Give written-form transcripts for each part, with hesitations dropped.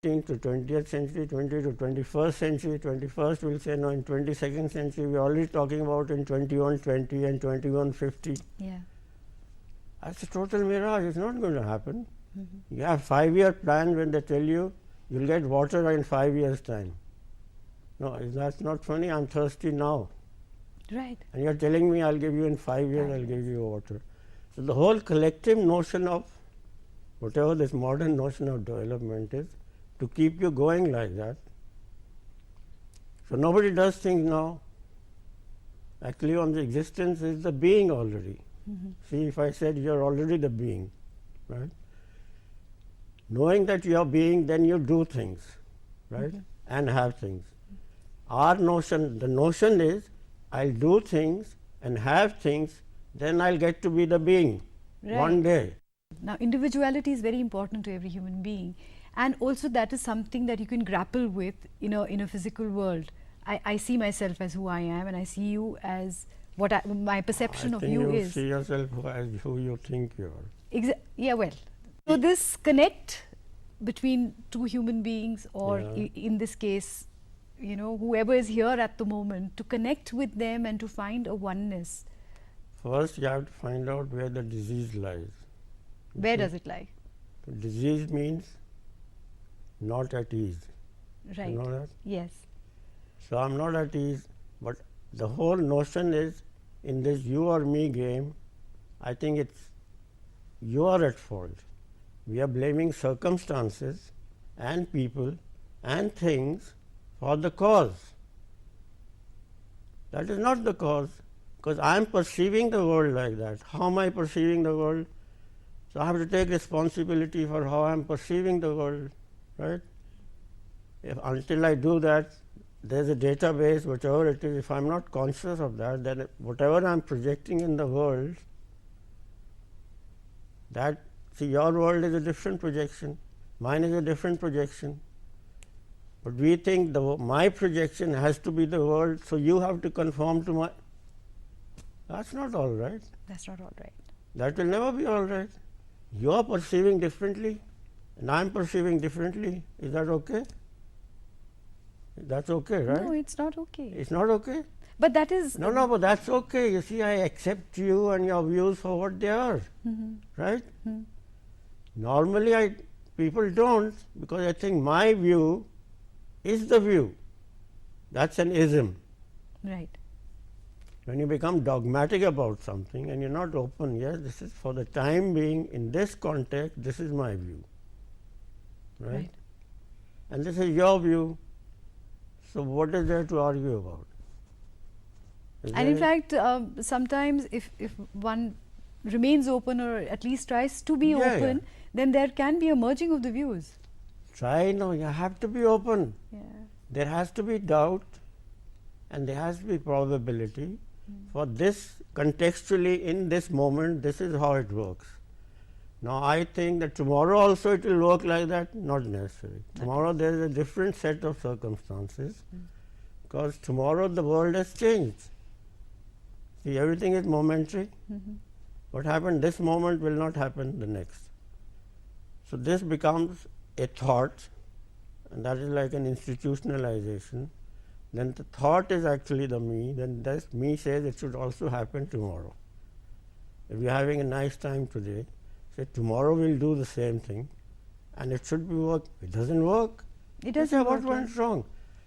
to 20th century, 20 to 21st century, 21st will say no, in 22nd century we are already talking about in 2120 and 2150. Yeah. That's a total mirage, it's not going to happen. You have 5-year plan when they tell you you'll get water in 5 years' time. No, that's not funny, I'm thirsty now. Right. And you're telling me I'll give you in 5 years, I'll give you water. So the whole collective notion of whatever this modern notion of development is, to keep you going like that. So nobody does things now. Actually, on the existence is the being already. See, if I said you're already the being, right? Knowing that you're being, then you do things, right? And have things. Our notion, the notion is, I'll do things and have things, then I'll get to be the being one day. Now, individuality is very important to every human being, and also that is something that you can grapple with in a physical world. I see myself as who I am, and I see you as what my perception of you is. See yourself as who you think you are. Yeah, well. So this connect between two human beings, or in this case, whoever is here at the moment, to connect with them and to find a oneness. First, you have to find out where the disease lies. Where does it lie? Disease means not at ease. Right. You know that? Yes. So I'm not at ease, but the whole notion is, in this you or me game, I think it's you are at fault. We are blaming circumstances and people and things for the cause. That is not the cause, because I am perceiving the world like that. How am I perceiving the world? So I have to take responsibility for how I am perceiving the world, right? Until I do that, there is a database, whatever it is. If I am not conscious of that, then whatever I am projecting in the world, that, see, your world is a different projection, mine is a different projection. But we think my projection has to be the world, so you have to conform to my. That's not all right. That's not all right. That will never be all right. You are perceiving differently, and I am perceiving differently. Is that okay? That's okay, right? No, it's not okay. It's not okay? But that is. No, but that's okay. You see, I accept you and your views for what they are, right? Normally, people don't, because I think my view is the view. That's an ism. Right. When you become dogmatic about something and you're not open, yes, this is for the time being, in this context, this is my view, right? And this is your view. So what is there to argue about? And in fact, sometimes if one remains open, or at least tries to be open, then there can be a merging of the views. Try, no, you have to be open. Yeah. There has to be doubt and there has to be probability. For this, contextually, in this moment, this is how it works. Now, I think that tomorrow also it will work like that, not necessary. Tomorrow there is a different set of circumstances, because tomorrow the world has changed. See, everything is momentary. What happened this moment will not happen the next. So this becomes a thought, and that is like an institutionalization. Then the thought is actually the me, then this me says it should also happen tomorrow. If you are having a nice time today, say tomorrow we will do the same thing, and it should be work. It doesn't work. It doesn't work. What went wrong?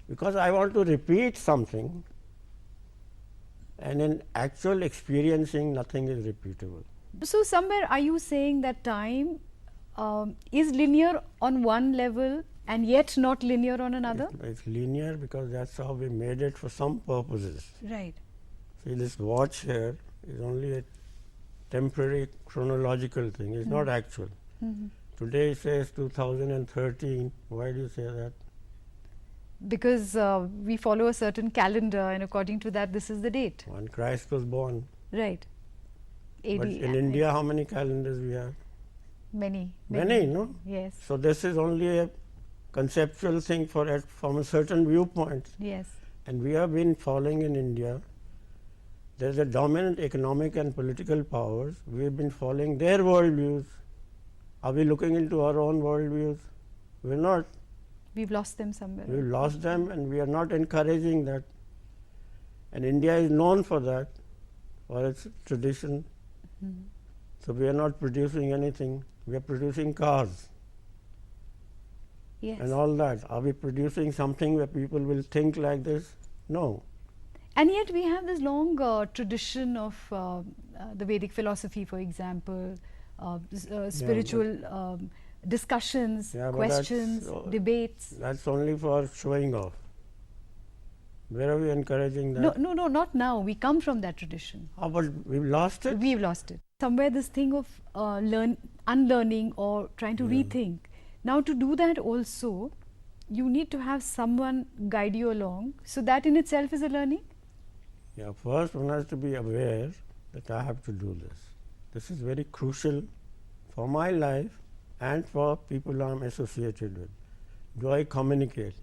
Because I want to repeat something, and in actual experiencing, nothing is repeatable. So somewhere are you saying that time is linear on one level and yet not linear on another? It's linear because that's how we made it for some purposes. Right. See, this watch here is only a temporary chronological thing. It's not actual. Today it says 2013. Why do you say that? Because we follow a certain calendar, and according to that, this is the date. When Christ was born. Right. AD. But in India, how many calendars we have? Many. Many, no? Yes. So this is only a conceptual thing from a certain viewpoint. Yes. And we have been following in India. There is a dominant economic and political powers. We have been following their worldviews. Are we looking into our own worldviews? We are not. We've lost them somewhere. We've lost them, and we are not encouraging that. And India is known for that, for its tradition. Mhm. So we are not producing anything. We are producing cars Yes. and all that. Are we producing something where people will think like this? No. And yet we have this long tradition of the Vedic philosophy, for example, spiritual discussions, Yeah, but questions, debates. That's only for showing off. Where are we encouraging that? No, not now. We come from that tradition. Oh, but we've lost it. We've lost it. Somewhere this thing of unlearning or trying to rethink. Now to do that also, you need to have someone guide you along. So that in itself is a learning? Yeah, first one has to be aware that I have to do this. This is very crucial for my life and for people I'm associated with. Do I communicate?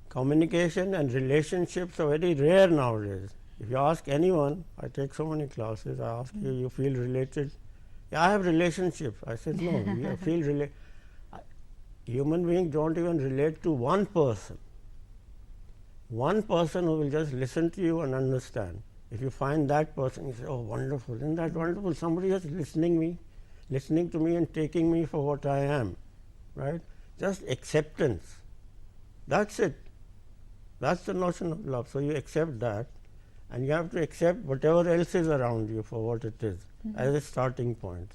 Communication and relationships are very rare nowadays. If you ask anyone, I take so many classes, I ask you feel related? Yeah, I have relationships. I said, no, you feel related. Human beings don't even relate to one person. One person who will just listen to you and understand. If you find that person, you say, oh, wonderful, isn't that wonderful? Somebody is listening to me and taking me for what I am, right? Just acceptance. That's it. That's the notion of love. So you accept that, and you have to accept whatever else is around you for what it is as a starting point.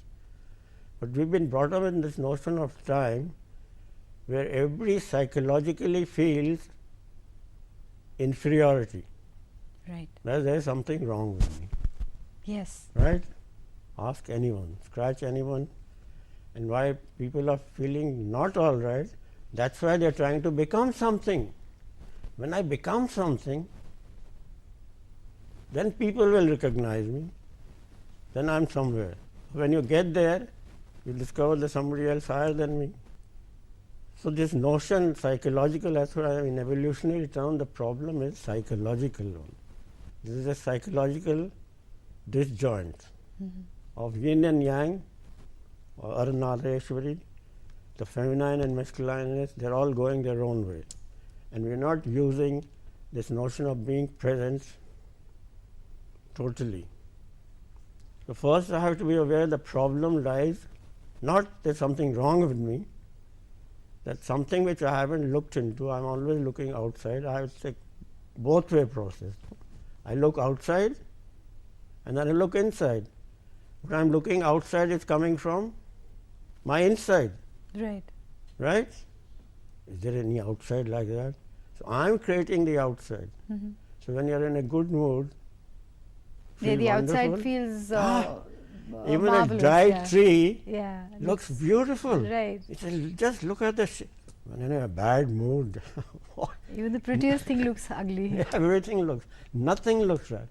But we've been brought up in this notion of time where everybody psychologically feels inferiority. Right. That there's something wrong with me. Yes. Right? Ask anyone, scratch anyone, and why people are feeling not all right, that's why they're trying to become something. When I become something, then people will recognize me, then I'm somewhere. When you get there, you discover there's somebody else higher than me. So this notion, psychological, that's what in evolutionary term, the problem is psychological one. This is a psychological disjoint of yin and yang, or Arnareshwari, the feminine and masculineness, they're all going their own way. And we're not using this notion of being present totally. So first I have to be aware the problem lies, not there's something wrong with me, that's something which I haven't looked into. I'm always looking outside. I have to take both way process. I look outside and then I look inside. What I'm looking outside is coming from my inside. Right. Right? Is there any outside like that? So I'm creating the outside. So when you're in a good mood, Yeah, feel the outside wonderful. feels Even marvelous, a dried yeah. tree Yeah. looks beautiful. Right. It's just look at the when you're in a bad mood. Even the prettiest thing looks ugly. Everything looks, nothing looks right.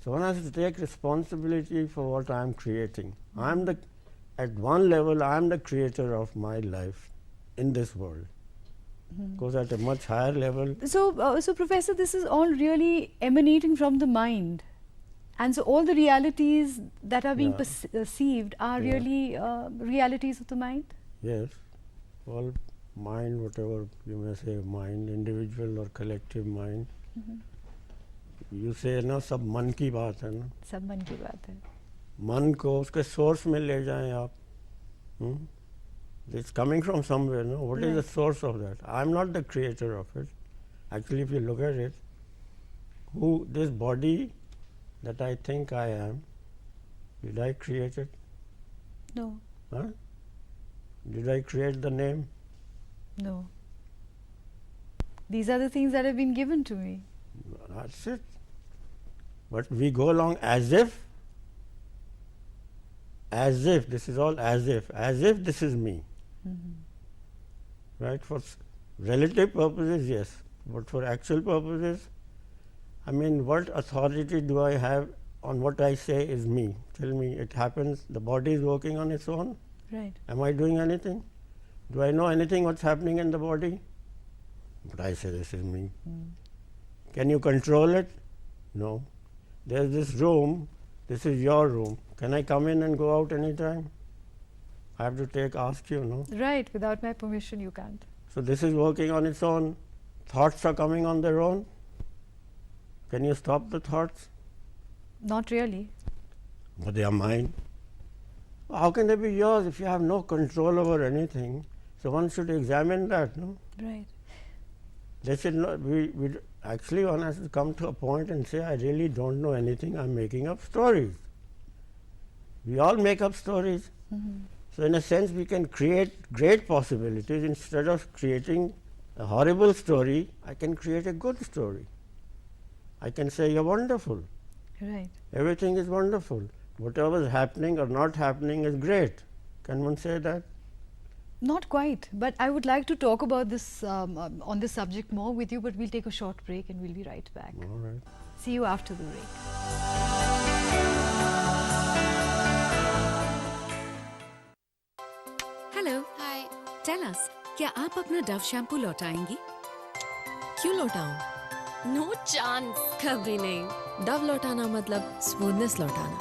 So one has to take responsibility for what I'm creating. At one level, I'm the creator of my life in this world. Of course, at a much higher level. So, so Professor, this is all really emanating from the mind. And so all the realities that are being perceived are really realities of the mind? Yes, all mind, whatever you may say, mind, individual or collective mind. You say ना सब मन की बात है ना, सब मन की बात है. मन को उसके source में ले जाएं आप. It's coming from somewhere, no? What is the source of that? I'm not the creator of it. Actually, if you look at it, this body that I think I am, did I create it? No. Huh? Did I create the name? No. These are the things that have been given to me. That's it. But we go along as if this is all as if this is me. Right? For relative purposes, yes. But for actual purposes, I mean, what authority do I have on what I say is me? Tell me, it happens, the body is working on its own? Right. Am I doing anything? Do I know anything what's happening in the body? But I say this is me. Can you control it? No. There's this room, this is your room. Can I come in and go out anytime? I have to ask you, no? Right. Without my permission, you can't. So this is working on its own. Thoughts are coming on their own. Can you stop the thoughts? Not really. But they are mine. How can they be yours if you have no control over anything? So one should examine that, no? Right. They should not. Actually, one has to come to a point and say, I really don't know anything. I'm making up stories. We all make up stories. So in a sense, we can create great possibilities. Instead of creating a horrible story, I can create a good story. I can say, you're wonderful. Right. Everything is wonderful. Whatever is happening or not happening is great. Can one say that? Not quite, but I would like to talk about this on this subject more with you, but we'll take a short break and we'll be right back. All right. See you after the break. Hello hi. Tell us, क्या आप अपना Dove shampoo लौटाएंगी? क्यों लौटाऊं? No chance. कभी नहीं। Dove लौटाना मतलब smoothness लौटाना।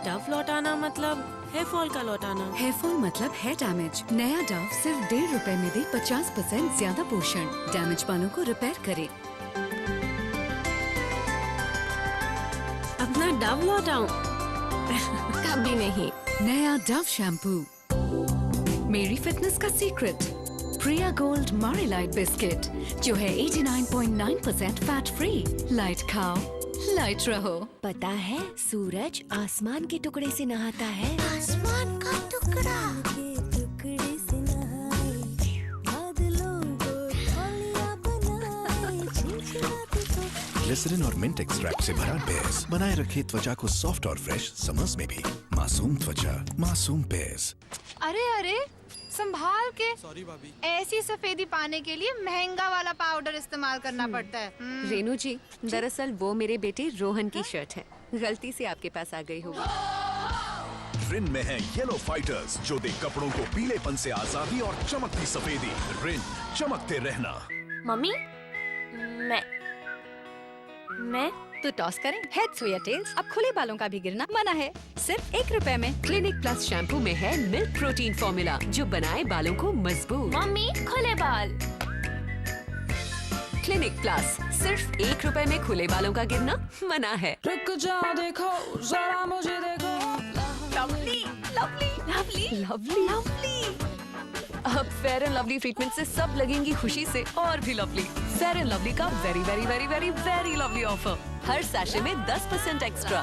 Dove लौटाना मतलब हेयर फॉल का लौटाना। हेयर फॉल मतलब हेयर डैमेज। नया डव सिर्फ ₹1.5 में दे 50% ज्यादा पोषण, डैमेज बालों को रिपेयर करे। अपना डव लौटाऊं? कभी नहीं। नया डव शैम्पू, मेरी फिटनेस का सीक्रेट, प्रिया गोल्ड मारीलाइट बिस्किट, जो है 89.9% फैट फ्री। लाइट खाओ, लाइट रहो। पता है सूरज आसमान के टुकड़े से नहाता है। आसमान का टुकड़ा। ग्लिसरीन और मिंट एक्सट्रैक्ट से भरा बेस बनाए रखे त्वचा को सॉफ्ट और फ्रेश समर्स में भी। मासूम त्वचा, मासूम बेस। अरे अरे संभाल के। सॉरी भाभी। ऐसी सफेदी पाने के लिए महंगा वाला पाउडर इस्तेमाल करना पड़ता है। रेनू जी, दरअसल वो मेरे बेटे रोहन की शर्ट है, गलती से आपके पास आ गई होगी। रिन में है येलो फाइटर्स, जो दे कपड़ों को पीलेपन से आजादी और चमकती सफेदी। रिन, चमकते रहना। मम्मी मैं तो टॉस करें हेड्स या टेल्स। अब खुले बालों का भी गिरना मना है, सिर्फ ₹1 में। क्लिनिक प्लस शैम्पू में है मिल्क प्रोटीन फॉर्मूला, जो बनाए बालों को मजबूत। मम्मी खुले बाल। क्लिनिक प्लस, सिर्फ ₹1 में खुले बालों का गिरना मना है। रुक जाओ, देखो जरा मुझे देखो। Lovely lovely lovely lovely lovely. अब फेयर एंड लवली ट्रीटमेंट से सब लगेंगी खुशी से और भी लवली। फेयर एंड लवली का very very very very very lovely offer, हर सैशे में 10% extra.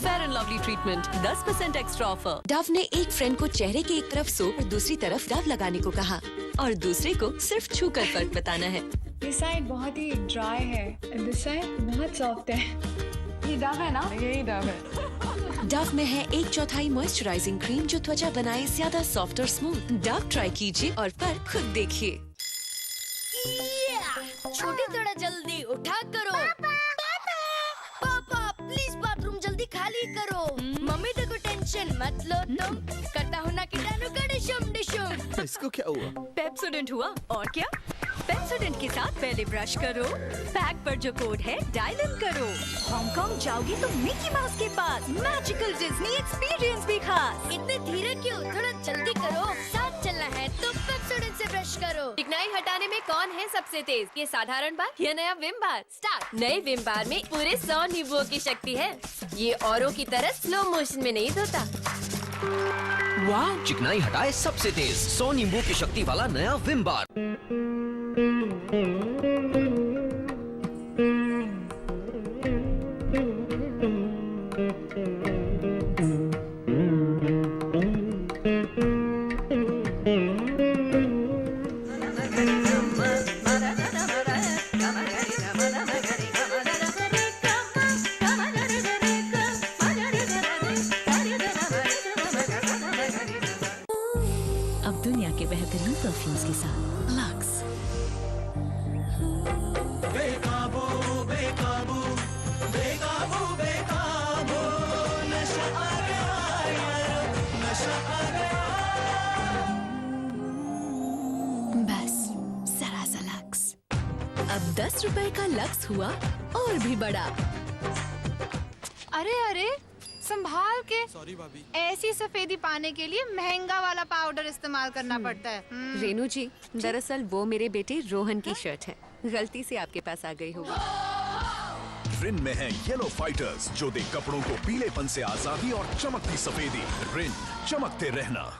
Fair and Lovely treatment 10% extra offer. Dove ने एक फ्रेंड को चेहरे की एक तरफ सोप और दूसरी तरफ डव लगाने को कहा, और दूसरे को सिर्फ छूकर फर्क बताना है। दिस साइड बहुत ही ड्राई है, दिस साइड बहुत सॉफ्ट है। ये डव है ना? यही डव है। डव में है 1/4 मॉइस्चराइजिंग क्रीम, जो त्वचा बनाए ज्यादा सॉफ्ट और स्मूथ। डव ट्राई कीजिए और फर्क खुद देखिए। छोटी थोड़ा जल्दी उठा करो। पापा प्लीज बाथरूम जल्दी खाली करो। मम्मी देखो टेंशन मत लो तुम, करता हूँ ना कीटाणु का डिशुम डिशुम। इसको क्या हुआ? पेप्सोडेंट हुआ और क्या। पेप्सोडेंट के साथ पहले ब्रश करो, पैक पर जो कोड है डायल इन करो। हांगकांग जाओगे तो मिकी माउस के पास मैजिकल डिज्नी एक्सपीरियंस भी खास। इतने धीरे क्यों, थोड़ा जल्दी करो। साथ चलना है तो पेप्सोडेंट से ब्रश करो। चिकनाई हटाने में कौन है सबसे तेज, ये साधारण बार या नया विम बार? स्टार्ट। नए विम बार में पूरे 100 नींबुओं की शक्ति है, ये औरों की तरह स्लो मोशन में नहीं धोता। वाह, चिकनाई हटाए सबसे तेज 100 नींबू की शक्ति वाला नया विम बार। अब दुनिया के बेहतरीन परफ्यूम्स के साथ लक्स। बेकाबू बेकाबू बेकाबू बेकाबू, नशा आ गया यार, नशा आ गया। बस जरा सा लक्स। अब ₹10 का लक्स हुआ और भी बड़ा। अरे अरे संभाल के। सॉरी भाभी। ऐसी सफेदी पाने के लिए महंगा वाला पाउडर इस्तेमाल करना पड़ता है। रेनू जी, दरअसल वो मेरे बेटे रोहन की शर्ट है, गलती से आपके पास आ गई होगी। रिन में है येलो फाइटर्स जो दे कपड़ों को पीलेपन से आजादी और चमकती सफेदी। रिन, चमकते रहना।